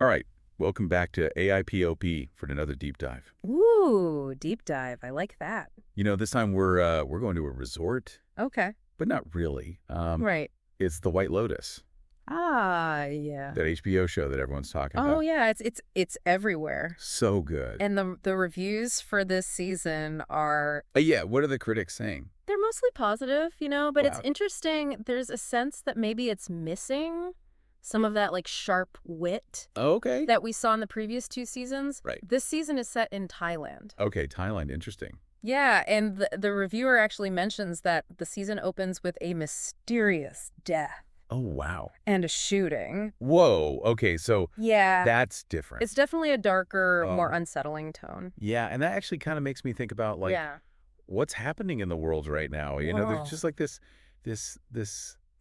All right, welcome back to AIPOP for another deep dive. Ooh, deep dive. I like that. This time we're going to a resort, Okay. but not really. Right. It's the White Lotus, Ah, yeah. that HBO show that everyone's talking Oh, about. yeah. It's everywhere. So good. And the reviews for this season are Yeah, what are the critics saying? they're mostly positive, but it's Wow. interesting. There's a sense that maybe it's missing some of that like sharp wit Oh, okay. that we saw in the previous two seasons. Right. This season is set in Thailand. Okay, Thailand, interesting. Yeah, and the reviewer actually mentions that the season opens with a mysterious death Oh, wow. and a shooting. Whoa, okay, so Yeah. that's different. It's definitely a darker, Oh. more unsettling tone. Yeah, and that actually kind of makes me think about, like, Yeah. what's happening in the world right now. Whoa. There's just like this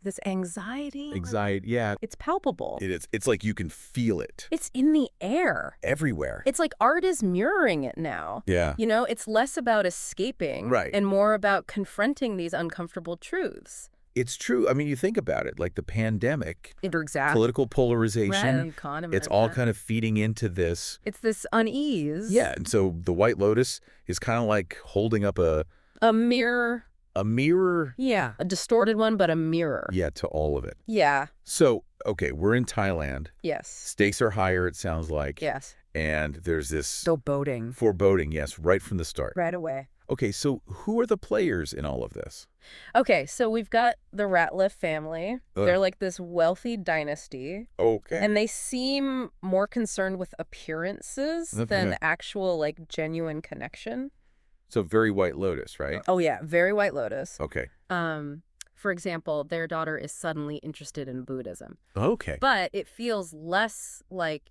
This anxiety. anxiety. Yeah, It's palpable. it is. It's like you can feel it It's in the air. everywhere. It's like art is mirroring it now. Yeah. It's less about escaping Right. and more about confronting these uncomfortable truths. It's true. I mean, you think about it, like the pandemic, Exactly. political polarization, Economy. it's all kind of feeding into this. It's this unease. Yeah, and so the White Lotus is kind of like holding up a mirror. mirror, Yeah. A distorted one, but a mirror. yeah, to all of it. Yeah. So, okay, we're in Thailand. Yes. Stakes are higher, it sounds like. Yes. And there's this So boating. foreboding, yes, right from the start. Right away. Okay, so who are the players in all of this? Okay, so we've got the Ratliff family. Ugh. They're like this wealthy dynasty. Okay. And they seem more concerned with appearances Okay. than actual, like, genuine connection. So very White Lotus, right? Oh, yeah. Very White Lotus. Okay. For example, their daughter is suddenly interested in Buddhism. Okay. But it feels less like,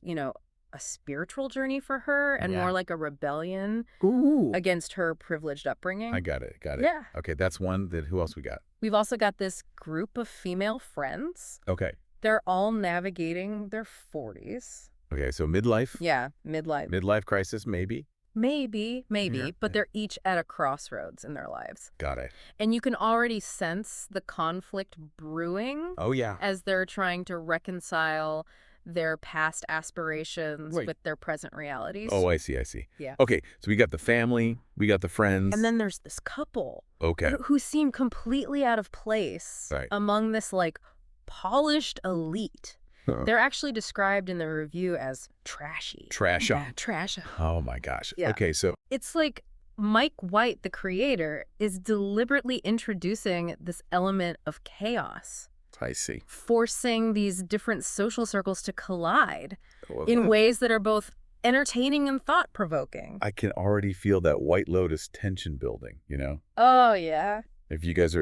a spiritual journey for her and Yeah. more like a rebellion Ooh. against her privileged upbringing. I got it. Yeah. Okay, that's one. Who else we got? We've also got this group of female friends. Okay. They're all navigating their 40s. Okay, so midlife. Yeah, midlife. Midlife crisis, maybe. Maybe, Yeah. but they're each at a crossroads in their lives. Got it. And you can already sense the conflict brewing Oh, yeah. as they're trying to reconcile their past aspirations Right. with their present realities. Oh, I see. Yeah. Okay, so we got the family, we got the friends. And then there's this couple Okay. who seem completely out of place Right. among this, like, polished elite. Uh-uh. They're actually described in the review as trashy. Trash. Yeah, trash. Oh, my gosh. Yeah. Okay, so It's like Mike White, the creator, is deliberately introducing this element of chaos, I see. forcing these different social circles to collide Well, in ways that are both entertaining and thought-provoking. I can already feel that White Lotus tension building, Oh, yeah. If you guys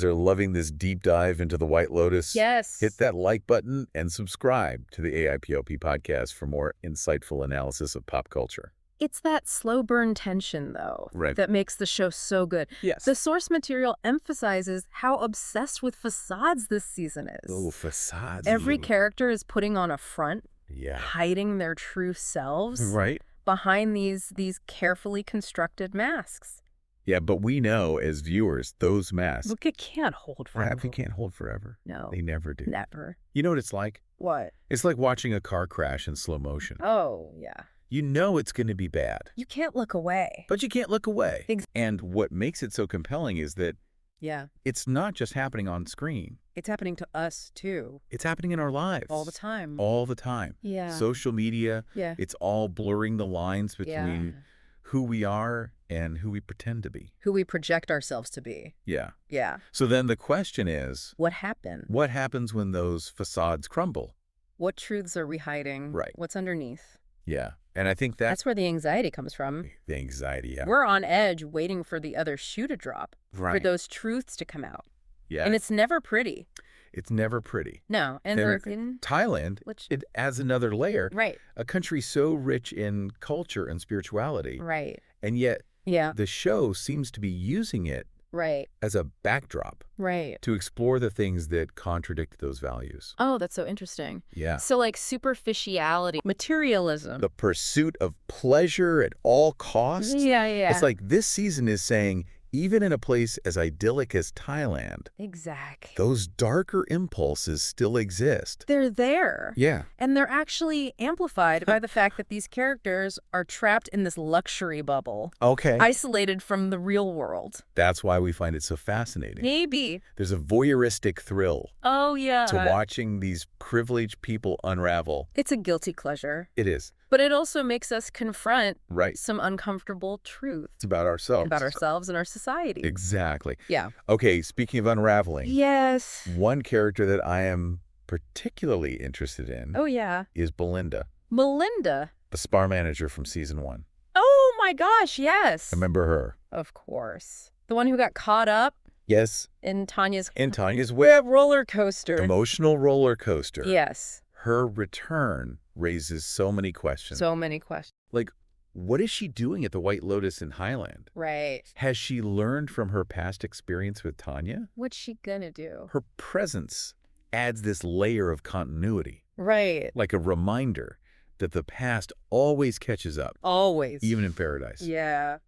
are loving this deep dive into the White Lotus, Yes. hit that like button and subscribe to the AIPOP podcast for more insightful analysis of pop culture. It's that slow burn tension, though, Right. that makes the show so good. Yes. The source material emphasizes how obsessed with facades this season is. Oh, facades. Every character is putting on a front, Yeah. hiding their true selves Right. behind these carefully constructed masks. Yeah, but we know as viewers, those masks, Look, it can't hold forever. perhaps you can't hold forever. No, They never do. never. You know what it's like? What? It's like watching a car crash in slow motion. Oh, yeah. You know it's going to be bad, You can't look away. but you can't look away. Ex- And what makes it so compelling is that Yeah. it's not just happening on screen. It's happening to us, too. It's happening in our lives. All the time. All the time. Yeah. Social media, Yeah. it's all blurring the lines between Yeah. who we are and who we pretend to be. Who we project ourselves to be. Yeah. Yeah. So then the question is, What happened? what happens when those facades crumble? What truths are we hiding? Right. What's underneath? Yeah. And I think That's where the anxiety comes from. the anxiety. Yeah. We're on edge waiting for the other shoe to drop, for Right. those truths to come out. Yeah. And it's never pretty. It's never pretty. No. And There- in, Thailand, which, it adds another layer. right. A country so rich in culture and spirituality. Right. And yet Yeah. the show seems to be using it Right. as a backdrop Right. to explore the things that contradict those values. Oh, that's so interesting. Yeah. So, like, superficiality, materialism. The pursuit of pleasure at all costs. Yeah. It's like this season is saying, Even in a place as idyllic as Thailand, Exactly. those darker impulses still exist. They're there. Yeah. And they're actually amplified by the fact that these characters are trapped in this luxury bubble, Okay. isolated from the real world. That's why we find it so fascinating. Maybe. There's a voyeuristic thrill Oh, yeah. to watching these privileged people unravel. It's a guilty pleasure. It is. But it also makes us confront Right. some uncomfortable truth It's about ourselves. about ourselves and our society. Exactly. Yeah. Okay, speaking of unraveling, Yes. one character that I am particularly interested in Oh, yeah. is Belinda, Melinda. the spa manager from season 1. Oh, my gosh, yes. Remember her? Of course. The one who got caught up Yes. in Tanya's In Tanya's web roller coaster. emotional roller coaster. Yes. Her return raises so many questions. So many questions. Like, what is she doing at the White Lotus in Highland? Right. Has she learned from her past experience with Tanya? What's she gonna do? Her presence adds this layer of continuity, Right. like a reminder that the past always catches up, Always. even in paradise. Yeah.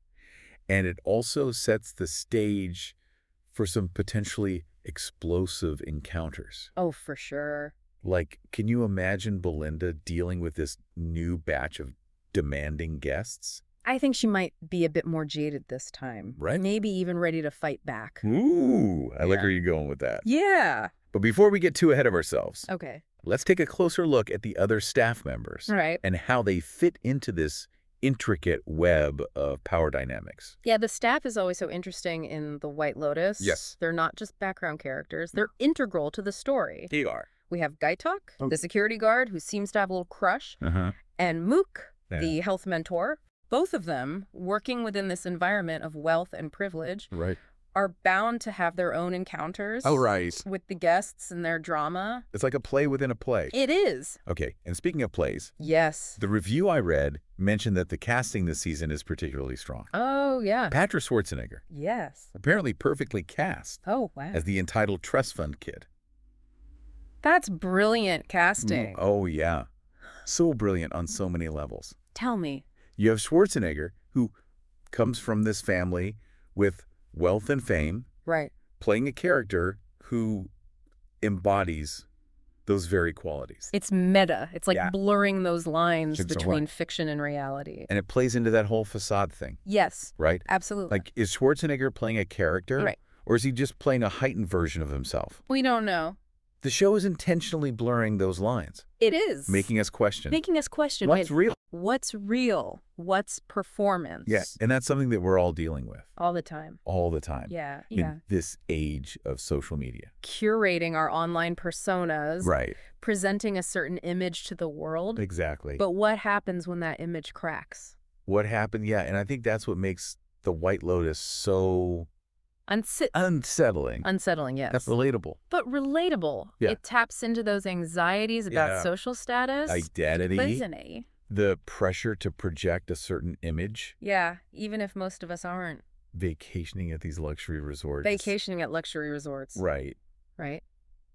And it also sets the stage for some potentially explosive encounters. Oh, for sure. Like, can you imagine Belinda dealing with this new batch of demanding guests? I think she might be a bit more jaded this time. Right. Maybe even ready to fight back. Ooh, I like Yeah. where you're going with that. Yeah. But before we get too ahead of ourselves, Okay. let's take a closer look at the other staff members All right. and how they fit into this intricate web of power dynamics. Yeah, the staff is always so interesting in the White Lotus. Yes. They're not just background characters. They're integral to the story. They are. We have Gaitok, Oh. the security guard who seems to have a little crush, Uh-huh. and Mook, Yeah. the health mentor. Both of them, working within this environment of wealth and privilege, Right. are bound to have their own encounters Oh, right. with the guests and their drama. It's like a play within a play. It is. Okay, and speaking of plays, Yes. the review I read mentioned that the casting this season is particularly strong. Oh, yeah. Patrick Schwarzenegger, Yes. apparently perfectly cast Oh, wow. as the entitled trust fund kid. That's brilliant casting. Oh, yeah. So brilliant on so many levels. Tell me. You have Schwarzenegger, who comes from this family with wealth and fame, Right. playing a character who embodies those very qualities. It's meta. It's like Yeah. blurring those lines It's so between right. fiction and reality. And it plays into that whole facade thing, Yes, right? absolutely. Like, is Schwarzenegger playing a character? Right. Or is he just playing a heightened version of himself? We don't know. The show is intentionally blurring those lines, It is. making us question. Making us question What's real? what's real? What's performance? Yeah, and that's something that we're all dealing with All the time. all the time Yeah. in Yeah. this age of social media. Curating our online personas, Right, presenting a certain image to the world. exactly. But what happens when that image cracks? What happened? Yeah, and I think that's what makes the White Lotus so unsettling. Unsettling, yes. That's relatable. But relatable. Yeah. It taps into those anxieties about Yeah. social status. Identity, Listening. the pressure to project a certain image, Yeah, even if most of us aren't. vacationing at these luxury resorts. Vacationing at luxury resorts. Right. Right?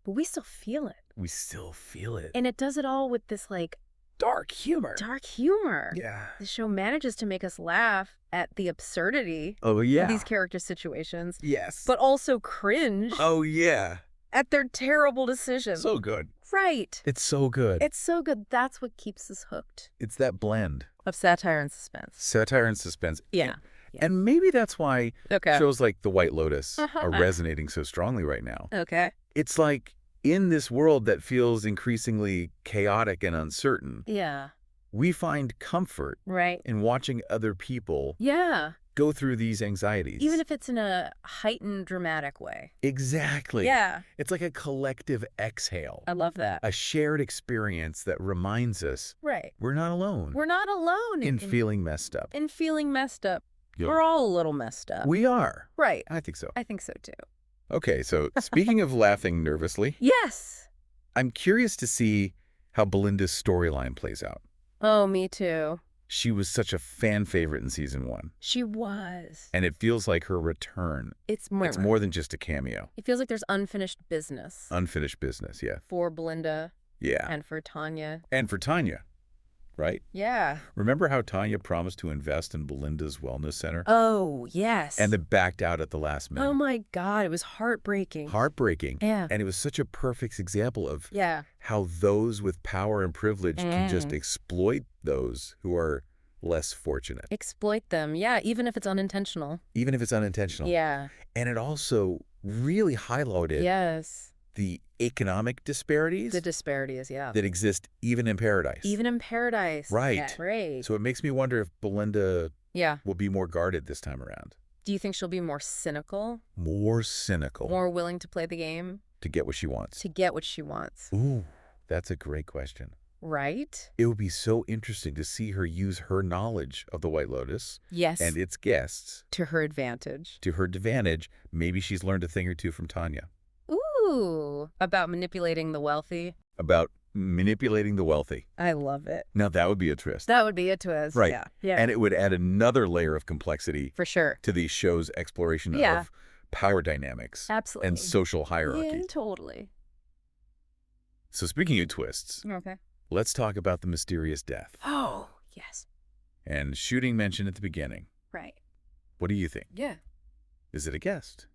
But we still feel it. We still feel it. And it does it all with this, like, Dark humor. dark humor. Yeah. The show manages to make us laugh at the absurdity Oh, yeah. of these character situations, Yes. but also cringe Oh, yeah. at their terrible decisions. So good. Right. It's so good. It's so good. That's what keeps us hooked. It's that blend. Of satire and suspense. Satire and suspense. Yeah. And maybe that's why Okay. shows like The White Lotus Uh-huh. are resonating so strongly right now. Okay. It's like in this world that feels increasingly chaotic and uncertain, Yeah. we find comfort Right. in watching other people Yeah. go through these anxieties. Even if it's in a heightened, dramatic way. Exactly. Yeah. It's like a collective exhale, I love that. a shared experience that reminds us Right. we're not alone We're not alone in feeling messed up. in feeling messed up. Yeah. We're all a little messed up. We are. Right. I think so. I think so too. Okay, so speaking of laughing nervously, Yes. I'm curious to see how Belinda's storyline plays out. Oh, me too. She was such a fan favorite in season 1, She was. and it feels like her return. It's more. It's more than just a cameo. It feels like there's unfinished business Unfinished business, yeah. for Belinda Yeah. and for Tanya. And for Tanya. right? Yeah. Remember how Tanya promised to invest in Belinda's wellness center? Oh, yes. And then backed out at the last Oh minute. my God, it was heartbreaking. Heartbreaking. Yeah. And it was such a perfect example of Yeah. how those with power and privilege can just exploit those who are less fortunate. Exploit them. Yeah, even if it's unintentional. Even if it's unintentional. Yeah. And it also really highlighted Yes. the economic disparities The disparities, yeah. that exist even in paradise. Even in paradise. Right. Yeah. Right. So it makes me wonder if Belinda Yeah. will be more guarded this time around. Do you think she'll be more cynical? More cynical. More willing to play the game? To get what she wants. To get what she wants. Ooh, that's a great question. Right? It would be so interesting to see her use her knowledge of the White Lotus Yes. and its guests To her advantage. to her advantage. Maybe she's learned a thing or two from Tanya Ooh. About manipulating the wealthy. about manipulating the wealthy. I love it. Now that would be a twist. That would be a twist. Right. Yeah. Yeah. And it would add another layer of complexity For sure. to these shows' exploration Yeah. of power dynamics Absolutely. and social hierarchy. Yeah, totally. So speaking of twists, Okay. let's talk about the mysterious death. Oh, yes. And shooting mentioned at the beginning. Right. What do you think? Yeah. Is it a guest?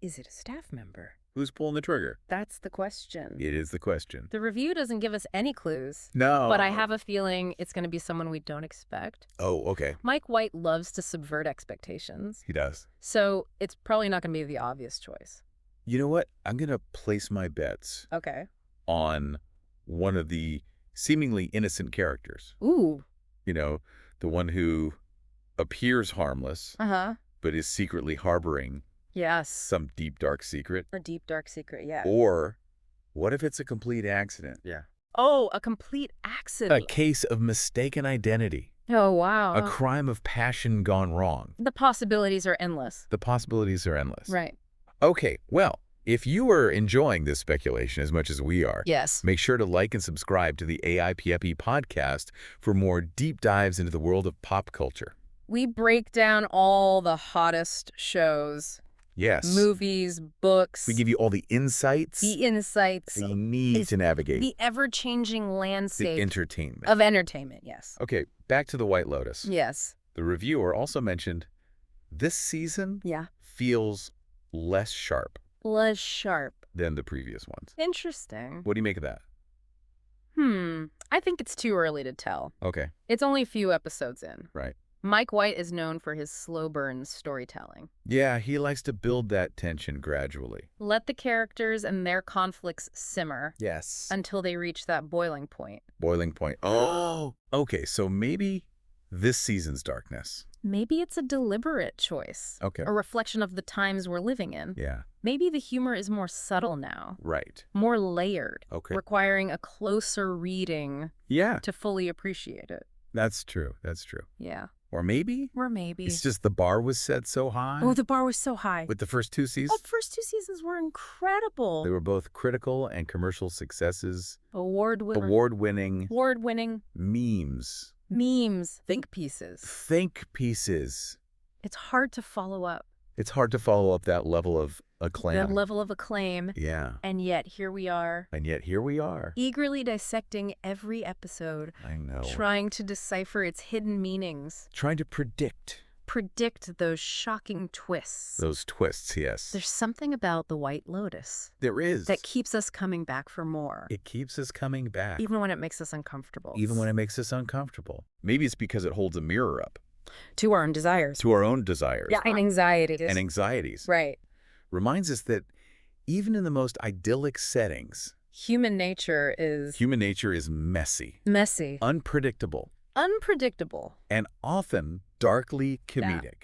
Is it a staff member? Who's pulling the trigger? That's the question. It is the question. The review doesn't give us any clues, No. but I have a feeling it's going to be someone we don't expect. Oh, okay. Mike White loves to subvert expectations, He does. so it's probably not going to be the obvious choice. You know what? I'm going to place my bets Okay. on one of the seemingly innocent characters. Ooh. You know, the one who appears harmless, Uh-huh. but is secretly harboring Yes. some deep, dark secret. A deep, dark secret, yeah. Or what if it's a complete accident? Yeah. Oh, a complete A accident. case of mistaken identity. Oh, wow. A crime of passion gone wrong. The possibilities are endless. The possibilities are endless. Right. Okay, well, if you are enjoying this speculation as much as we are, Yes. make sure to like and subscribe to the AIPFE podcast for more deep dives into the world of pop culture. We break down all the hottest shows, Yes. movies, books. We give you all the insights the insights, that you need to navigate the ever-changing the landscape entertainment. of entertainment, yes. Okay, back to the White Lotus. Yes. The reviewer also mentioned this season Yeah. feels less sharp Less sharp. than the previous ones. Interesting. What do you make of that? I think it's too early to tell. Okay, It's only a few episodes in. right. Mike White is known for his slow burn storytelling. Yeah, he likes to build that tension gradually. Let the characters and their conflicts simmer Yes. until they reach that boiling point. Boiling point. Oh, okay, so maybe this season's darkness. Maybe it's a deliberate choice. Okay. A reflection of the times we're living in. Yeah, Maybe the humor is more subtle now, right. more layered, Okay. requiring a closer reading Yeah, to fully appreciate it. that's true. That's true. Yeah. Or maybe Or maybe. it's just the bar was set so high Oh, the bar was so high. with the first two seasons. The first two seasons were incredible. They were both critical and commercial successes, Award-winning award-winning memes, memes, think pieces. think pieces. It's hard to follow up It's hard to follow up that level of acclaim. that level of acclaim, Yeah, and yet here we are, and yet here we are. eagerly dissecting every episode, I know. trying to decipher its hidden meanings, Trying to predict predict those shocking twists. those twists, yes. There's something about the White Lotus There is. that keeps us coming back for more, It keeps us coming back. even when it makes us uncomfortable. Even when it makes us uncomfortable. Maybe it's because it holds a mirror up to our own desires. to our own desires And anxieties. and anxieties. Right. Reminds us that even in the most idyllic settings, Human nature is human nature is messy, messy, unpredictable, unpredictable, and often darkly comedic.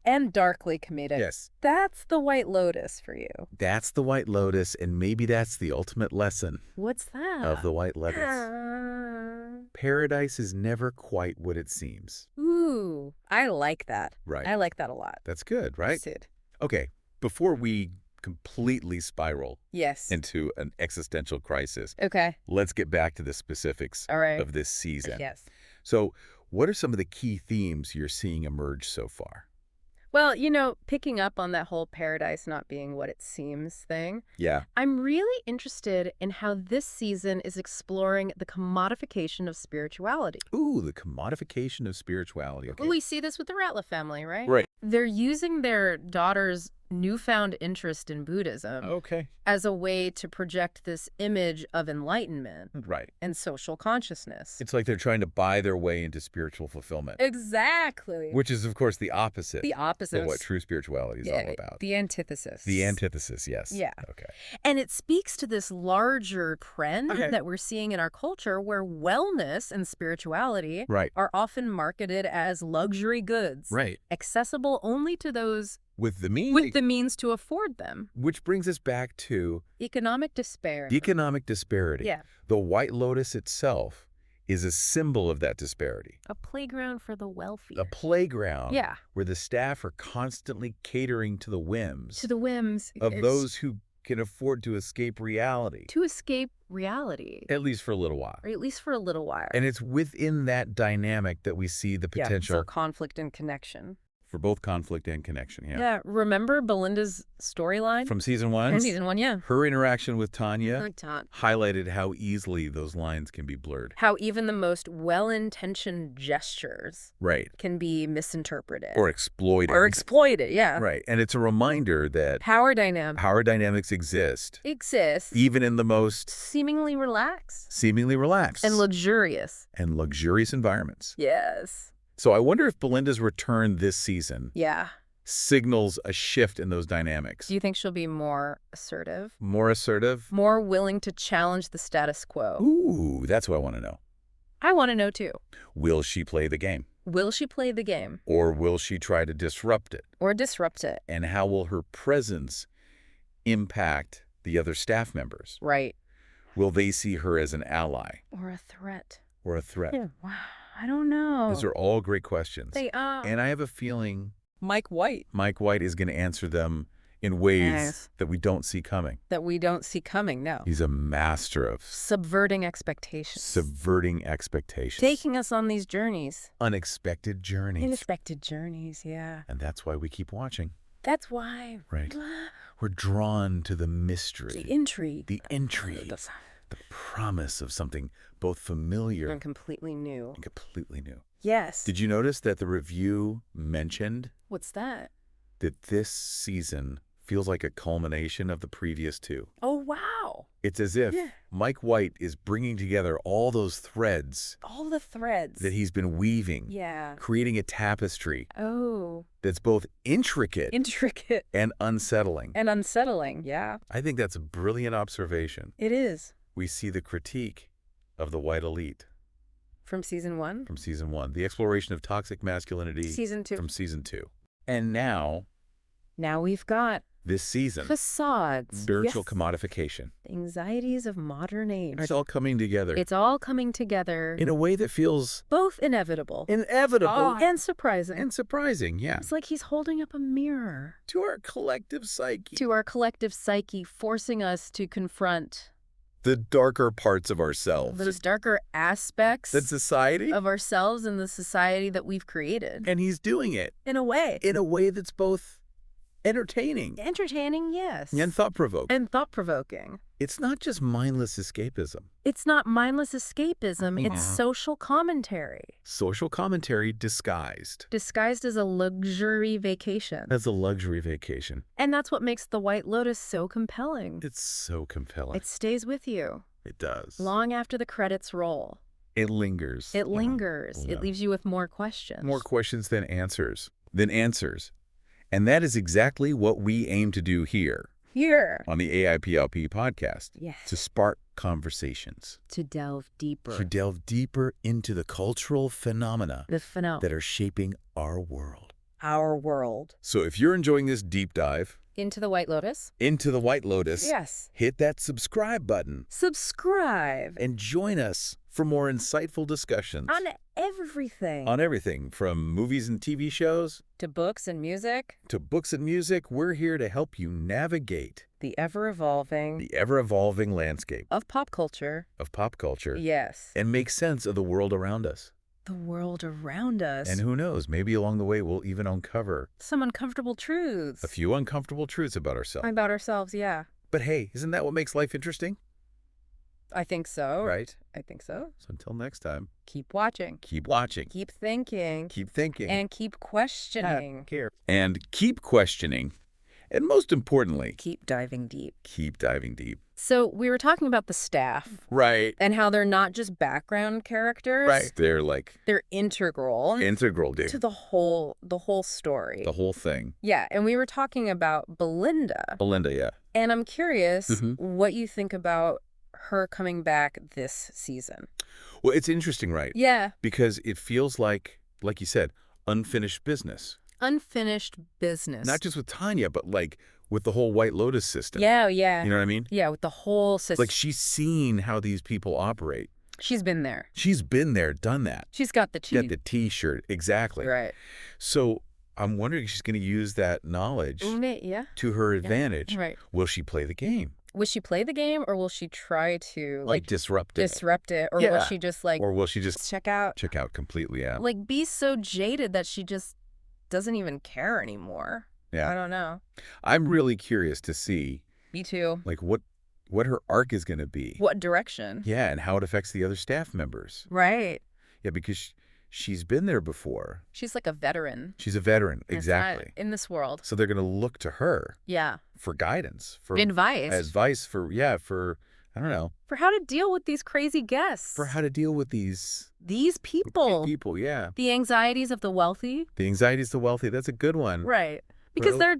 and darkly comedic. Yes, That's the White Lotus for you. that's the White Lotus, and maybe that's the ultimate lesson What's that? of the White Lotus. Paradise is never quite what it seems. Ooh, I like that. Right. I like that a lot. That's good, right? Sid. Okay, before we completely spiral Yes. into an existential crisis, Okay. let's get back to the specifics All right. of this season. Yes. So, what are some of the key themes you're seeing emerge so far? Well, picking up on that whole paradise not being what it seems thing, Yeah. I'm really interested in how this season is exploring the commodification of spirituality. Ooh, the commodification of spirituality. Okay. We see this with the Ratliff family, right? Right. They're using their daughter's newfound interest in Buddhism Okay. as a way to project this image of enlightenment Right. and social consciousness. It's like they're trying to buy their way into spiritual fulfillment, Exactly. which is, of course, the opposite The opposite of what true spirituality is all about. The antithesis. The antithesis, yes. Yeah. Okay. And it speaks to this larger trend Okay. that we're seeing in our culture where wellness and spirituality Right. are often marketed as luxury goods, Right. accessible only to those With the means to afford them. which brings us back to Economic despair. the economic disparity. Yeah. The White Lotus itself is a symbol of that disparity. A playground for the wealthy. A playground Yeah. where the staff are constantly catering to the whims To the whims of it's those who can afford to escape reality, to escape reality, at least for a little while. or at least for a little while. And it's within that dynamic that we see the potential for conflict and connection. for both conflict and connection. Yeah. Yeah. Remember Belinda's storyline? From season one, From season 1, yeah. her interaction with Tanya Taunt. highlighted how easily those lines can be blurred. How even the most well-intentioned gestures Right. can be misinterpreted. Or exploited. Or exploited, yeah. Right. And it's a reminder that Power dynamic power dynamics exist, exists, even in the most seemingly relaxed seemingly relaxed and luxurious. and luxurious environments. Yes. So I wonder if Belinda's return this season Yeah. signals a shift in those dynamics. Do you think she'll be more assertive? More assertive? More willing to challenge the status quo? Ooh, that's what I want to know. I want to know, too. Will she play the game? Will she play the game? Or will she try to disrupt it? Or disrupt it? And how will her presence impact the other staff members? Right. Will they see her as an ally Or a threat? or a threat? Yeah. Wow. I don't know. Those are all great questions. They are. And I have a feeling Mike White. Mike White is going to answer them in ways Yes. that we don't see coming. That we don't see coming, no. He's a master of Subverting expectations. subverting expectations. Taking us on these journeys. Unexpected journeys. Unexpected journeys, yeah. And that's why we keep watching. That's why. Right. We're drawn to the The mystery, intrigue. the intrigue, the promise of something both familiar And completely new. and completely new. Yes. Did you notice that the review mentioned What's that? that this season feels like a culmination of the previous two? Oh, wow. It's as if Yeah. Mike White is bringing together all those threads All the threads. that he's been weaving, Yeah. creating a tapestry Oh. that's both intricate Intricate and unsettling. and unsettling. Yeah. I think that's a brilliant observation. It is. We see the critique of the white elite From season 1? from season 1, the exploration of toxic masculinity Season 2. from season 2. And now, Now we've got this season, facades. spiritual Yes. commodification. The anxieties of modern age. It's all coming together It's all coming together. in a way that feels Both inevitable. inevitable And surprising. and surprising, yeah, It's like he's holding up a mirror to our collective psyche. to our collective psyche, forcing us to confront The darker parts of ourselves. those darker aspects That society. of ourselves and the society that we've created. And he's doing it In a way. in a way that's both entertaining Entertaining, yes. and thought-provoking. And thought-provoking. It's not just mindless escapism. It's not mindless escapism, Yeah. it's social commentary. Social commentary disguised Disguised as a luxury vacation. as a luxury vacation. And that's what makes The White Lotus so compelling. It's so compelling. It stays with you It does. long after the credits roll. It lingers. It lingers. Yeah. It leaves you with more questions. More questions than answers. And that is exactly what we aim to do here Here. on the AIPLP podcast. Yes. To spark conversations. To delve deeper. To delve deeper into the cultural phenomena The finale. that are shaping our world. Our world. So if you're enjoying this deep dive Into The White Lotus? into the White Lotus, Yes. hit that subscribe button Subscribe. and join us for more insightful discussions On everything. on everything from movies and TV shows To books and music. to books and music. We're here to help you navigate The ever-evolving. the ever-evolving landscape Of pop culture. of pop culture Yes. and make sense of the world around us. The world around us. And who knows, maybe along the way we'll even uncover Some uncomfortable truths. a few uncomfortable truths about ourselves. About ourselves, yeah. But hey, isn't that what makes life interesting? I think so. Right? I think so. So until next time, Keep watching. keep watching, Keep thinking. keep thinking, And keep questioning. and keep questioning. And most importantly, Keep diving deep. keep diving deep. So we were talking about the staff Right. and how they're not just background characters. Right. They're like They're integral integral, to dude. the whole story. The whole thing. Yeah, and we were talking about Belinda. Belinda, yeah. And I'm curious Mhm. what you think about her coming back this season. Well, it's interesting, right? Yeah. Because it feels like you said, unfinished business. Unfinished business. Not just with Tanya, but like with the whole White Lotus system. Yeah, yeah. You know what I mean? Yeah, with the whole system. Like she's seen how these people operate. She's been there. She's been there, done that. She's got the Got the T-shirt. Exactly. Right. So I'm wondering if she's going to use that knowledge Yeah. to her advantage. Right. Will she play the game? Will she play the game or will she try to Like disrupt it? disrupt it? Or will Yeah. she just like Or will she just check out? check out completely? Yeah. Like be so jaded that she just doesn't even care anymore. Yeah. I don't know. I'm really curious to see Me too. like what her arc is going to be. What direction? Yeah, and how it affects the other staff members. Right. Yeah, because she's been there before. She's like a veteran. She's a veteran. It's not Exactly. in this world. So they're going to look to her Yeah. for guidance, for Advice. advice, for I don't know, For how to deal with these crazy guests. for how to deal with these people. people. Yeah, The anxieties of the wealthy. the anxieties of the wealthy. That's a good one. Right. Because Well-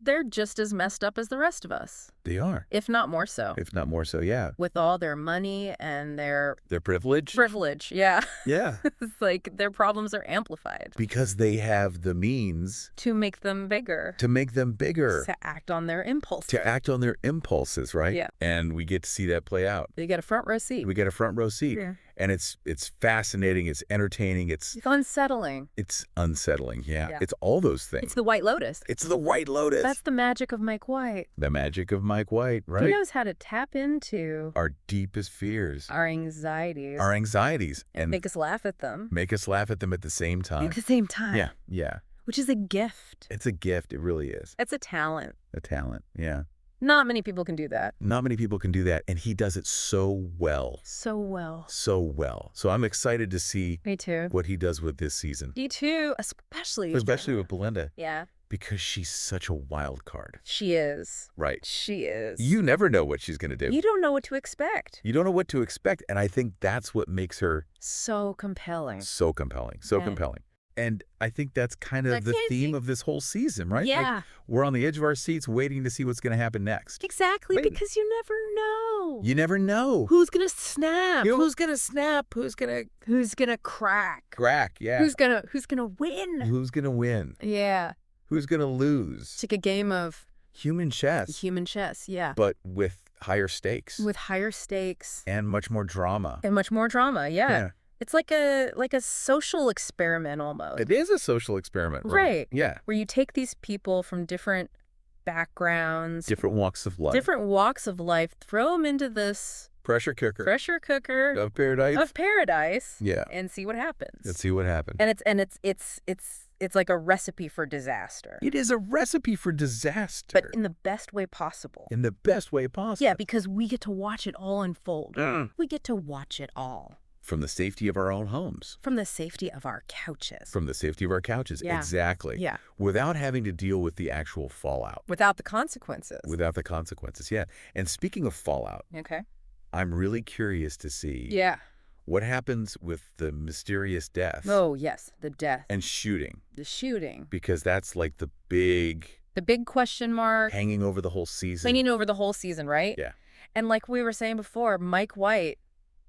they're just as messed up as the rest of us, They are, if not more so. if not more so. Yeah, With all their money and their their privilege. privilege. Yeah. Yeah, It's like their problems are amplified because they have the means to make them bigger. to make them bigger, To act on their impulse. to act on their impulses, right? Yeah. And we get to see that play out. They get a front row seat. We get a front row seat. Yeah. And it's fascinating, it's entertaining, it's It's unsettling. unsettling. Yeah. Yeah. It's all those things. It's the White Lotus. It's the White Lotus. That's the magic of Mike White. the magic of Mike White, right? He knows how to tap into Our deepest fears, our anxieties our anxieties, and make us laugh at them make us laugh at them at the same time. at the same time. Yeah, yeah. Which is a gift. It's a gift. It really is. It's a talent. A talent. Yeah. Not many people can do that Not many people can do that, and he does it so well. so well. So well. So I'm excited to see Me too. what he does with this season. Me too, especially Especially with Belinda, Yeah, because she's such a wild card. she is. Right. She is. You never know what she's going to do. You don't know what to expect. You don't know what to expect, and I think that's what makes her So compelling. so compelling. So Yeah. compelling. And I think that's kind of I the can't theme think- of this whole season, right? Like, Yeah, we're on the edge of our seats waiting to see what's going to happen next. exactly, Wait. because you never know. You never know. Who's gonna snap? You- Who's gonna snap? Who's gonna crack? Crack, yeah. Who's gonna win? Who's going to win? Yeah, Who's going to lose? it's like a game of Human chess, human chess. Yeah, but with higher stakes with higher stakes and much more drama. and much more drama. Yeah. It's like a social experiment almost. It is a social experiment. Right. Yeah. Where you take these people from different backgrounds, Different walks of life. different walks of life, throw them into this Pressure cooker pressure cooker of paradise. of paradise, Yeah. and see what happens. Let's see what happens. And it's like a recipe for disaster, It is a recipe for disaster. but in the best way possible. in the best way possible. Yeah, because we get to watch it all unfold. Mm. We get to watch it all From the safety of our own homes. from the safety of our couches. From the safety of our couches. Yeah. Exactly. Yeah, Without having to deal with the actual fallout. without the consequences. Without the consequences. Yeah. And speaking of fallout, Okay. I'm really curious to see Yeah. what happens with the mysterious death Oh, yes, the death, and shooting. the shooting, Because that's like the big the big question mark hanging over the whole season. hanging over the whole season, right? Yeah. And like we were saying before, Mike White,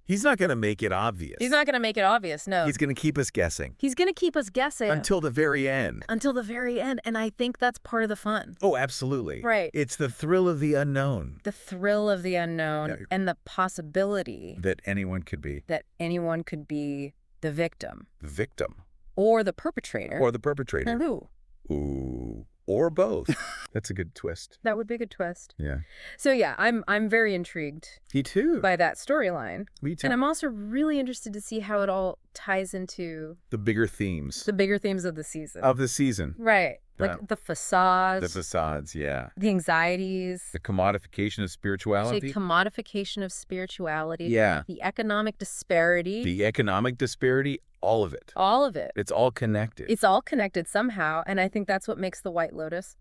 He's not going to make it obvious. he's not going to make it obvious. No, He's going to keep us guessing he's going to keep us guessing until the very end. until the very end. And I think that's part of the fun. Oh, absolutely. Right. It's the thrill of the unknown The thrill of the unknown Yeah. and the possibility that anyone could be that anyone could be the victim the victim or the perpetrator. or the perpetrator. Or who? Ooh. Or both. That's a good twist. That would be a good twist. Yeah. So yeah, I'm very intrigued Me too. by that storyline. Me too. And I'm also really interested to see how it all ties into The bigger themes. the bigger themes of the season. Of the season. Right. Like the facades. The facades, yeah. The anxieties. The commodification of spirituality. The commodification of spirituality. Yeah. The economic disparity. The economic disparity, all of it. All of it. It's all connected. It's all connected somehow, and I think that's what makes The White Lotus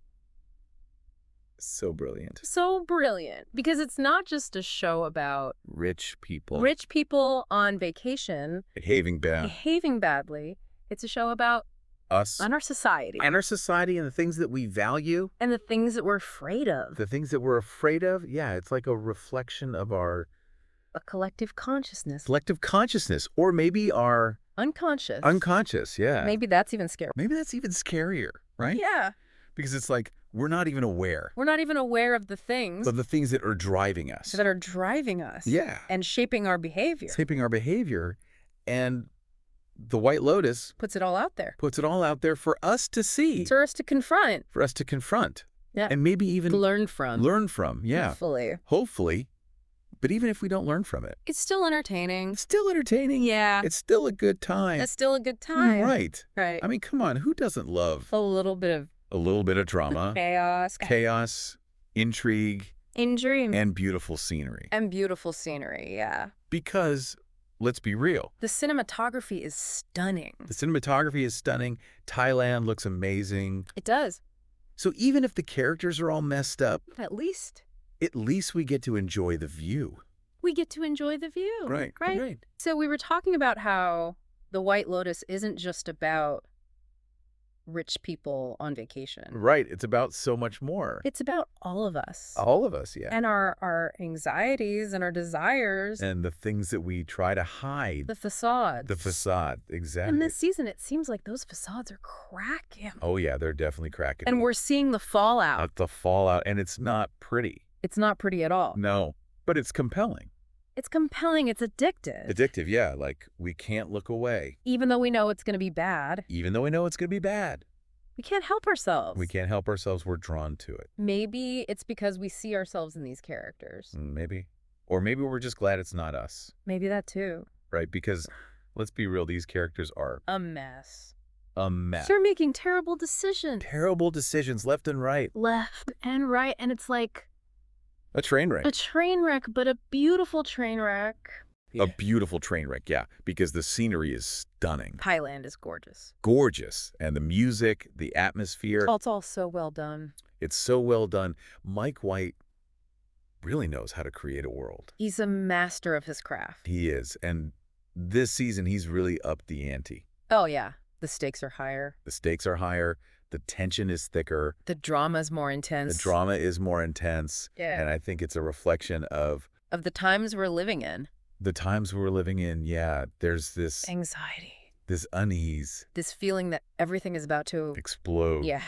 so brilliant. so brilliant. Because it's not just a show about Rich people. rich people on vacation Behaving bad. behaving badly. It's a show about Us. our society And our society and the things that we value. and the things that we're afraid of. The things that we're afraid of. Yeah, it's like a reflection of our A collective consciousness. collective consciousness. Or maybe our Unconscious. unconscious, yeah. Maybe that's even scary. Maybe that's even scarier, right? Yeah. Because it's like we're not even aware We're not even aware of the things of the things that are driving us. that are driving us. Yeah. And shaping our behavior. Shaping our behavior. And the White Lotus Puts it all out there. puts it all out there for us to see, For us to confront. for us to confront, Yeah. and maybe even Learn from. learn from. Yeah. Hopefully. Hopefully. But even if we don't learn from it, It's still entertaining. it's still entertaining. Yeah. It's still a good time. It's still a good time. Right. Right. I mean, come on. Who doesn't love A little bit of a little bit of drama, chaos, intrigue, injury, and beautiful scenery? and beautiful scenery. Yeah. Because, let's be real, The cinematography is stunning. the cinematography is stunning. Thailand looks amazing. It does. So even if the characters are all messed up, At least we get to enjoy the view. we get to enjoy the view. Right. So we were talking about how The White Lotus isn't just about rich people on vacation. Right. It's about so much more. It's about all of us. All of us, yeah. And our anxieties and our desires. And the things that we try to hide. The facades. The facade, exactly. And this season, it seems like those facades are cracking. Oh, yeah, they're definitely cracking. And we're seeing the fallout. the fallout, and it's not pretty. It's not pretty at all. No, but it's compelling. It's compelling. It's addictive. Addictive, yeah. Like, we can't look away. Even though we know it's going to be bad, Even though we know it's going to be bad. we can't help ourselves. We can't help ourselves. We're drawn to it. Maybe it's because we see ourselves in these characters. Maybe. Or maybe we're just glad it's not us, Maybe that too. right? Because, let's be real, these characters are A mess. a mess. They're making terrible decisions. Terrible decisions left and right. Left and right. And it's like A train wreck. a train wreck, but a beautiful train wreck. A beautiful train wreck, yeah, because the scenery is stunning. Thailand is gorgeous. Gorgeous. And the music, the atmosphere, It's all so well done. it's so well done. Mike White really knows how to create a world. He's a master of his craft. He is. And this season, he's really upped the ante. Oh, yeah. The stakes are higher. The stakes are higher. The tension is thicker. The drama's more intense. The drama is more intense. Yeah. And I think it's a reflection of Of the times we're living in. the times we're living in. Yeah, there's this Anxiety. this unease, This feeling that everything is about to... explode. Yeah.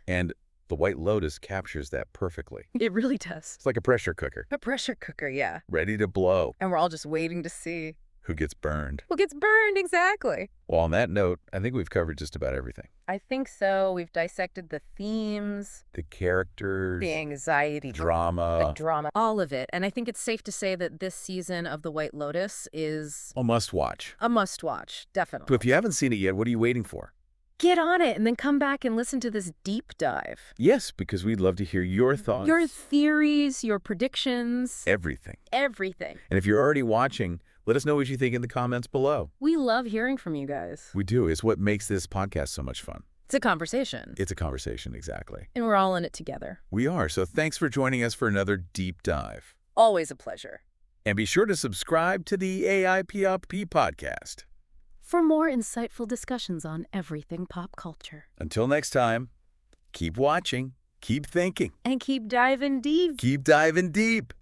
And the White Lotus captures that perfectly. It really does. It's like a pressure cooker, A pressure cooker, yeah. ready to blow. And we're all just waiting to see Who gets burned? who gets burned, exactly. Well, on that note, I think we've covered just about everything. I think so. We've dissected the themes, The characters, the anxiety, drama, the drama, all of it. And I think it's safe to say that this season of The White Lotus is a must-watch. a must-watch, definitely. So if you haven't seen it yet, what are you waiting for? Get on it and then come back and listen to this deep dive. Yes, because we'd love to hear your thoughts. Your theories, your predictions, Everything. everything. And if you're already watching, let us know what you think in the comments below. We love hearing from you guys. We do. It's what makes this podcast so much fun. It's a conversation. It's a conversation, exactly. And we're all in it together. We are. So thanks for joining us for another deep dive. Always a pleasure. And be sure to subscribe to the AIPOP podcast. For more insightful discussions on everything pop culture. Until next time, keep watching, keep thinking, And keep diving deep. keep diving deep.